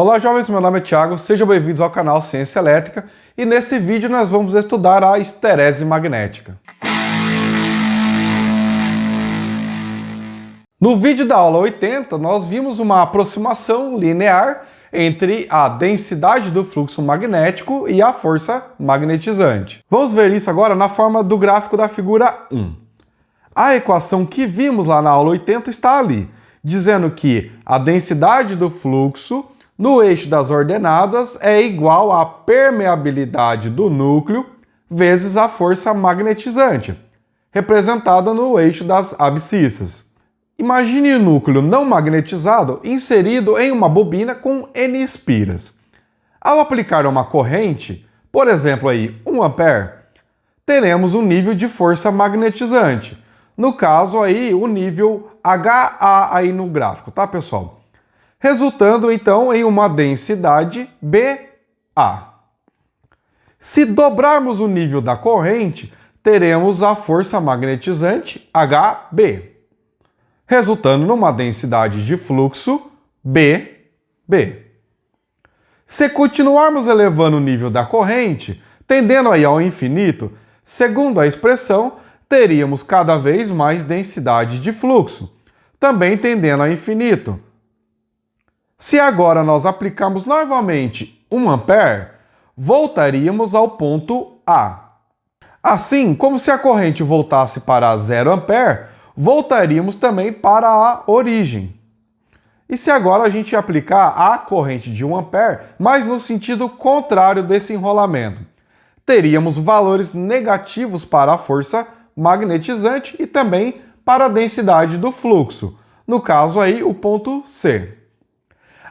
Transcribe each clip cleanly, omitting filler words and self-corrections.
Olá jovens, meu nome é Thiago, sejam bem-vindos ao canal Ciência Elétrica e nesse vídeo nós vamos estudar a esterese magnética. No vídeo da aula 80 nós vimos uma aproximação linear entre a densidade do fluxo magnético e a força magnetizante. Vamos ver isso agora na forma do gráfico da figura 1. A equação que vimos lá na aula 80 está ali, dizendo que a densidade do fluxo no eixo das ordenadas é igual à permeabilidade do núcleo vezes a força magnetizante, representada no eixo das abscissas. Imagine o núcleo não magnetizado inserido em uma bobina com N espiras. Ao aplicar uma corrente, por exemplo, aí 1 A, teremos um nível de força magnetizante. No caso aí, o nível HA aí no gráfico, tá, pessoal? Resultando então em uma densidade BA. Se dobrarmos o nível da corrente, teremos a força magnetizante HB, resultando numa densidade de fluxo BB. Se continuarmos elevando o nível da corrente, tendendo aí ao infinito, segundo a expressão, teríamos cada vez mais densidade de fluxo, também tendendo ao infinito. Se agora nós aplicarmos novamente 1 A, voltaríamos ao ponto A. Assim, como se a corrente voltasse para 0 A, voltaríamos também para a origem. E se agora a gente aplicar a corrente de 1 A, mas no sentido contrário desse enrolamento, teríamos valores negativos para a força magnetizante e também para a densidade do fluxo, no caso aí o ponto C.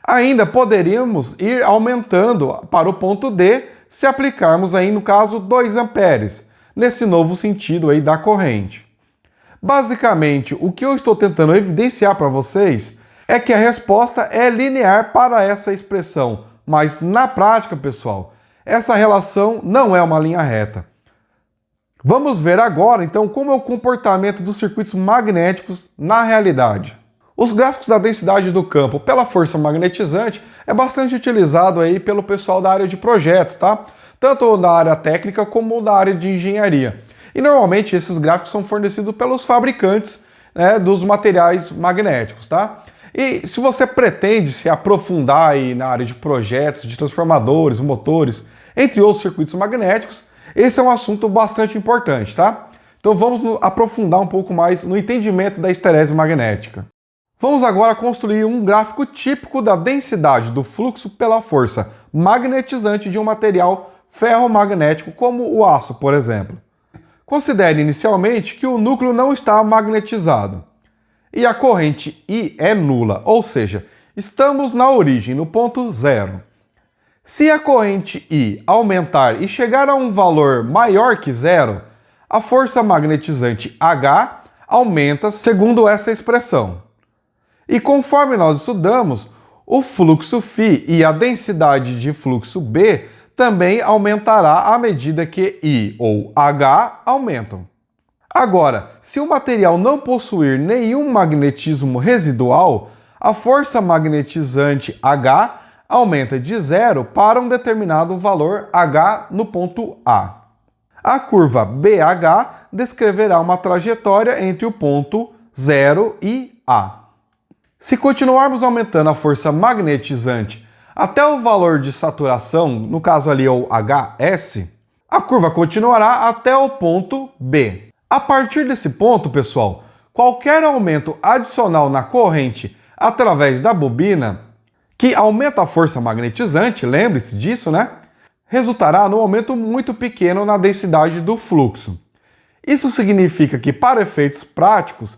Ainda poderíamos ir aumentando para o ponto D se aplicarmos aí no caso 2 A, nesse novo sentido aí da corrente. Basicamente, o que eu estou tentando evidenciar para vocês é que a resposta é linear para essa expressão, mas na prática, pessoal, essa relação não é uma linha reta. Vamos ver agora, então, como é o comportamento dos circuitos magnéticos na realidade. Os gráficos da densidade do campo pela força magnetizante é bastante utilizado aí pelo pessoal da área de projetos, tá? Tanto da área técnica como da área de engenharia. E normalmente esses gráficos são fornecidos pelos fabricantes, né, dos materiais magnéticos, tá? E se você pretende se aprofundar aí na área de projetos, de transformadores, motores, entre outros circuitos magnéticos, esse é um assunto bastante importante, tá? Então vamos aprofundar um pouco mais no entendimento da esterese magnética. Vamos agora construir um gráfico típico da densidade do fluxo pela força magnetizante de um material ferromagnético como o aço, por exemplo. Considere inicialmente que o núcleo não está magnetizado e a corrente I é nula, ou seja, estamos na origem, no ponto zero. Se a corrente I aumentar e chegar a um valor maior que zero, a força magnetizante H aumenta segundo essa expressão. E conforme nós estudamos, o fluxo φ e a densidade de fluxo B também aumentará à medida que I ou H aumentam. Agora, se o material não possuir nenhum magnetismo residual, a força magnetizante H aumenta de 0 para um determinado valor H no ponto A. A curva BH descreverá uma trajetória entre o ponto 0 e A. Se continuarmos aumentando a força magnetizante até o valor de saturação, no caso ali é o HS, a curva continuará até o ponto B. A partir desse ponto, pessoal, qualquer aumento adicional na corrente através da bobina, que aumenta a força magnetizante, lembre-se disso, né? Resultará num aumento muito pequeno na densidade do fluxo. Isso significa que, para efeitos práticos,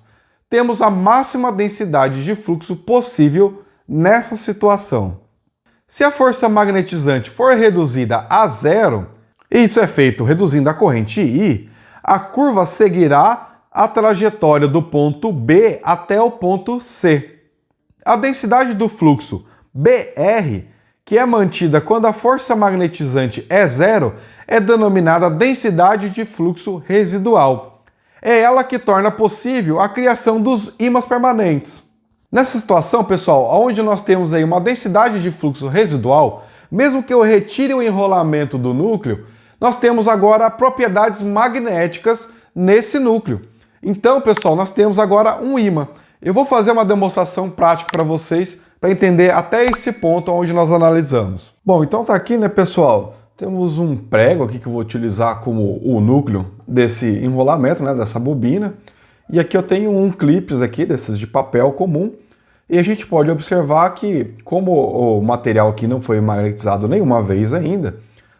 temos a máxima densidade de fluxo possível nessa situação. Se a força magnetizante for reduzida a zero, e isso é feito reduzindo a corrente I, a curva seguirá a trajetória do ponto B até o ponto C. A densidade do fluxo BR, que é mantida quando a força magnetizante é zero, é denominada densidade de fluxo residual. É ela que torna possível a criação dos ímãs permanentes. Nessa situação, pessoal, onde nós temos aí uma densidade de fluxo residual, mesmo que eu retire o enrolamento do núcleo, nós temos agora propriedades magnéticas nesse núcleo. Então, pessoal, nós temos agora um ímã. Eu vou fazer uma demonstração prática para vocês, para entender até esse ponto onde nós analisamos. Bom, então tá aqui, né, pessoal? Temos um prego aqui que eu vou utilizar como o núcleo desse enrolamento, né, dessa bobina. E aqui eu tenho um clips aqui, desses de papel comum. E a gente pode observar que, como o material aqui não foi magnetizado nenhuma vez ainda,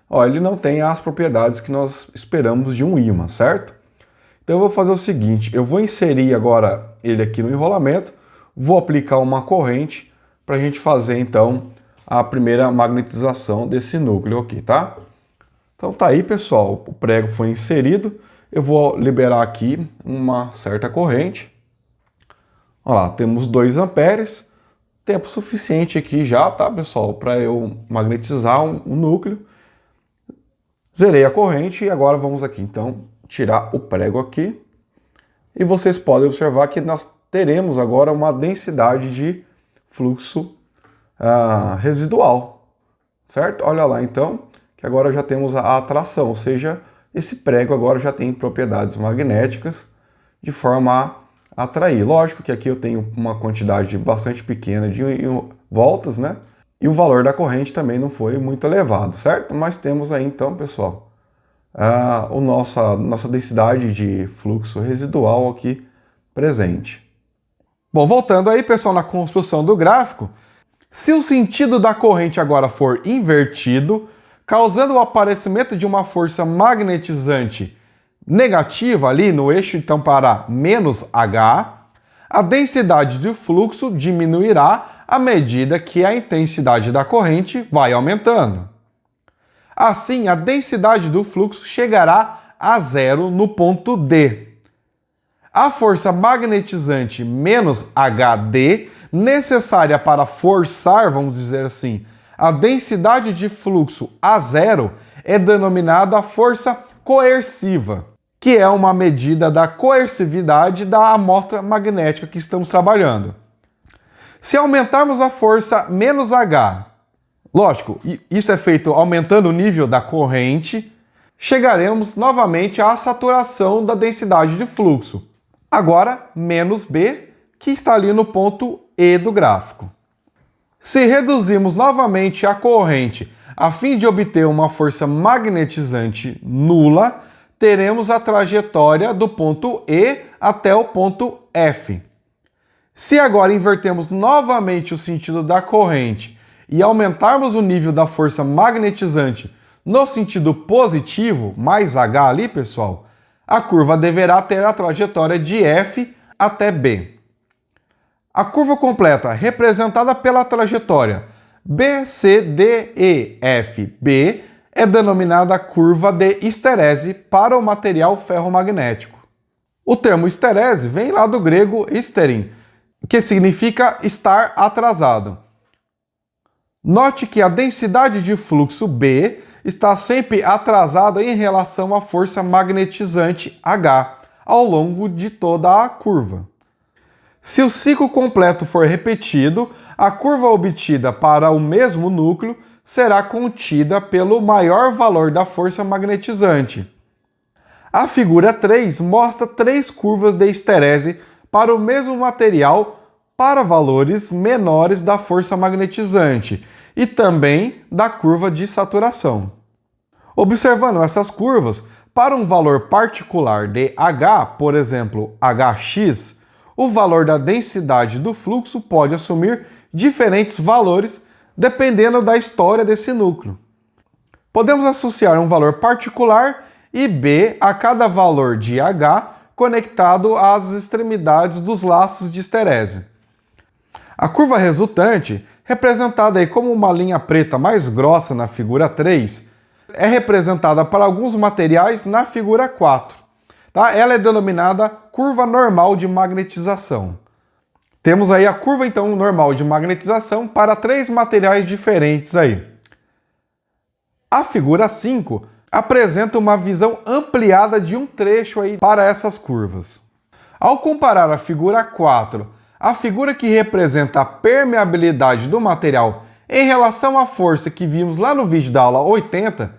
ó, ele não tem as propriedades que nós esperamos de um ímã, certo? Então eu vou fazer o seguinte, eu vou inserir agora ele aqui no enrolamento, vou aplicar uma corrente para a gente fazer então a primeira magnetização desse núcleo aqui, tá? Então tá aí, pessoal, o prego foi inserido, eu vou liberar aqui uma certa corrente. Olha lá, temos 2 amperes, tempo suficiente aqui já, tá, pessoal, para eu magnetizar um núcleo. Zerei a corrente e agora vamos aqui, então, tirar o prego aqui. E vocês podem observar que nós teremos agora uma densidade de fluxo residual, certo? Olha lá, então, que agora já temos a atração, ou seja, esse prego agora já tem propriedades magnéticas de forma a atrair. Lógico que aqui eu tenho uma quantidade bastante pequena de voltas, né? E o valor da corrente também não foi muito elevado, certo? Mas temos aí então, pessoal, nossa densidade de fluxo residual aqui presente. Bom, voltando aí, pessoal, na construção do gráfico, se o sentido da corrente agora for invertido, causando o aparecimento de uma força magnetizante negativa ali no eixo, então para menos H, a densidade de fluxo diminuirá à medida que a intensidade da corrente vai aumentando. Assim, a densidade do fluxo chegará a zero no ponto D. A força magnetizante menos HD, necessária para forçar, vamos dizer assim, a densidade de fluxo a zero, é denominada força coerciva, que é uma medida da coercividade da amostra magnética que estamos trabalhando. Se aumentarmos a força menos H, lógico, isso é feito aumentando o nível da corrente, chegaremos novamente à saturação da densidade de fluxo. Agora, menos B, que está ali no ponto E do gráfico. Se reduzirmos novamente a corrente a fim de obter uma força magnetizante nula, teremos a trajetória do ponto E até o ponto F. Se agora invertermos novamente o sentido da corrente e aumentarmos o nível da força magnetizante no sentido positivo, mais H ali, pessoal, a curva deverá ter a trajetória de F até B. A curva completa, representada pela trajetória BCDEFB, é denominada curva de histerese para o material ferromagnético. O termo histerese vem lá do grego histerin, que significa estar atrasado. Note que a densidade de fluxo B está sempre atrasada em relação à força magnetizante H ao longo de toda a curva. Se o ciclo completo for repetido, a curva obtida para o mesmo núcleo será contida pelo maior valor da força magnetizante. A figura 3 mostra 3 curvas de histerese para o mesmo material para valores menores da força magnetizante e também da curva de saturação. Observando essas curvas, para um valor particular de H, por exemplo, Hx, o valor da densidade do fluxo pode assumir diferentes valores dependendo da história desse núcleo. Podemos associar um valor particular e B a cada valor de H conectado às extremidades dos laços de histerese. A curva resultante, representada aí como uma linha preta mais grossa na figura 3, é representada para alguns materiais na figura 4. Tá? Ela é denominada curva normal de magnetização. Temos aí a curva então normal de magnetização para 3 materiais diferentes aí. A figura 5 apresenta uma visão ampliada de um trecho aí para essas curvas. Ao comparar a figura 4 a figura que representa a permeabilidade do material em relação à força que vimos lá no vídeo da aula 80,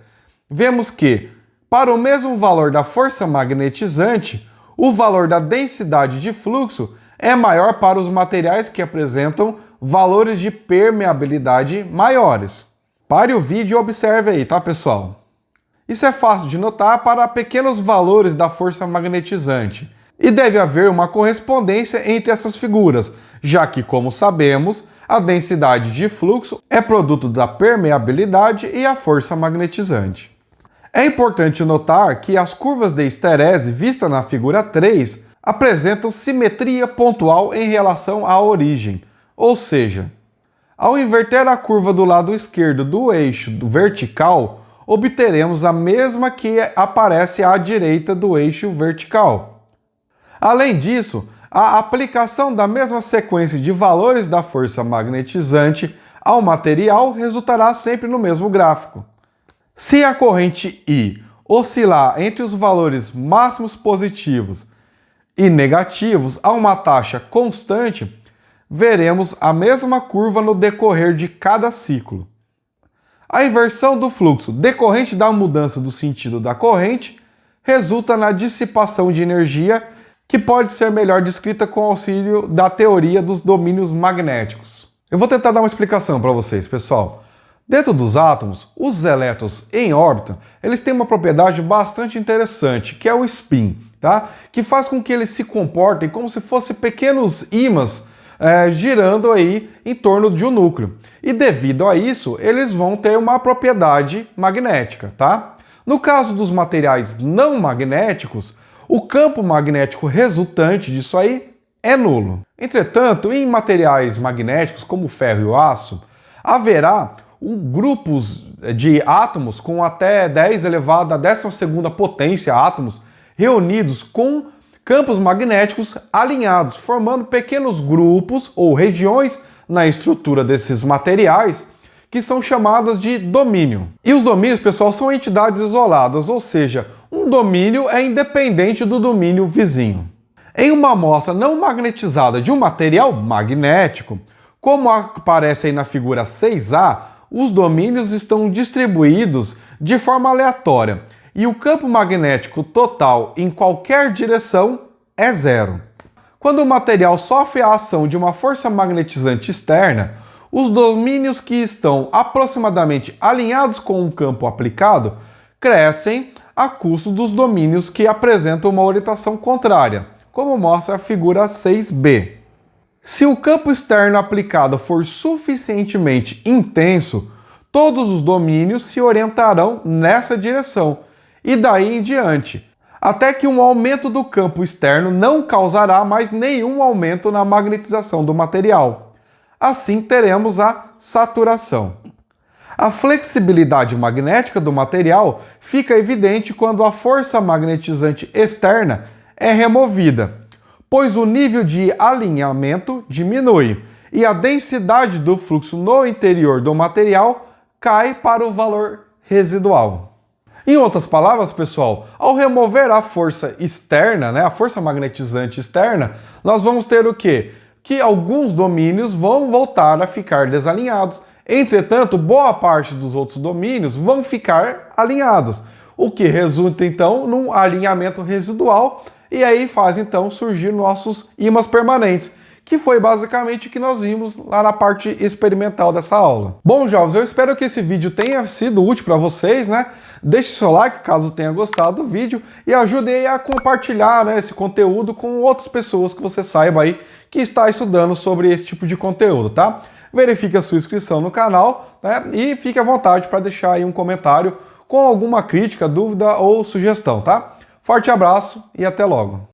vemos que, para o mesmo valor da força magnetizante, o valor da densidade de fluxo é maior para os materiais que apresentam valores de permeabilidade maiores. Pare o vídeo e observe aí, tá, pessoal? Isso é fácil de notar para pequenos valores da força magnetizante. E deve haver uma correspondência entre essas figuras, já que, como sabemos, a densidade de fluxo é produto da permeabilidade e a força magnetizante. É importante notar que as curvas de esterese vistas na figura 3 apresentam simetria pontual em relação à origem, ou seja, ao inverter a curva do lado esquerdo do eixo vertical, obteremos a mesma que aparece à direita do eixo vertical. Além disso, a aplicação da mesma sequência de valores da força magnetizante ao material resultará sempre no mesmo gráfico. Se a corrente I oscilar entre os valores máximos positivos e negativos a uma taxa constante, veremos a mesma curva no decorrer de cada ciclo. A inversão do fluxo decorrente da mudança do sentido da corrente resulta na dissipação de energia, que pode ser melhor descrita com auxílio da teoria dos domínios magnéticos. Eu vou tentar dar uma explicação para vocês, pessoal. Dentro dos átomos, os elétrons em órbita, eles têm uma propriedade bastante interessante, que é o spin, tá? Que faz com que eles se comportem como se fossem pequenos ímãs girando aí em torno de um núcleo. E devido a isso, eles vão ter uma propriedade magnética, tá? No caso dos materiais não magnéticos, o campo magnético resultante disso aí é nulo. Entretanto, em materiais magnéticos como o ferro e o aço, haverá grupos de átomos com até 10 elevado à 12ª potência átomos reunidos com campos magnéticos alinhados, formando pequenos grupos ou regiões na estrutura desses materiais que são chamadas de domínio. E os domínios, pessoal, são entidades isoladas, ou seja, um domínio é independente do domínio vizinho. Em uma amostra não magnetizada de um material magnético, como aparece aí na figura 6A, os domínios estão distribuídos de forma aleatória e o campo magnético total em qualquer direção é zero. Quando o material sofre a ação de uma força magnetizante externa, os domínios que estão aproximadamente alinhados com o campo aplicado crescem a custo dos domínios que apresentam uma orientação contrária, como mostra a figura 6b. Se o campo externo aplicado for suficientemente intenso, todos os domínios se orientarão nessa direção, e daí em diante, até que um aumento do campo externo não causará mais nenhum aumento na magnetização do material. Assim teremos a saturação. A flexibilidade magnética do material fica evidente quando a força magnetizante externa é removida, pois o nível de alinhamento diminui e a densidade do fluxo no interior do material cai para o valor residual. Em outras palavras, pessoal, ao remover a força externa, a força magnetizante externa, nós vamos ter o quê? Que alguns domínios vão voltar a ficar desalinhados. Entretanto, boa parte dos outros domínios vão ficar alinhados, o que resulta então num alinhamento residual e aí faz então surgir nossos ímãs permanentes, que foi basicamente o que nós vimos lá na parte experimental dessa aula. Bom, jovens, eu espero que esse vídeo tenha sido útil para vocês, Deixe seu like caso tenha gostado do vídeo e ajude aí a compartilhar esse conteúdo com outras pessoas que você saiba aí que está estudando sobre esse tipo de conteúdo, tá? Verifique a sua inscrição no canal, e fique à vontade para deixar aí um comentário com alguma crítica, dúvida ou sugestão, tá? Forte abraço e até logo!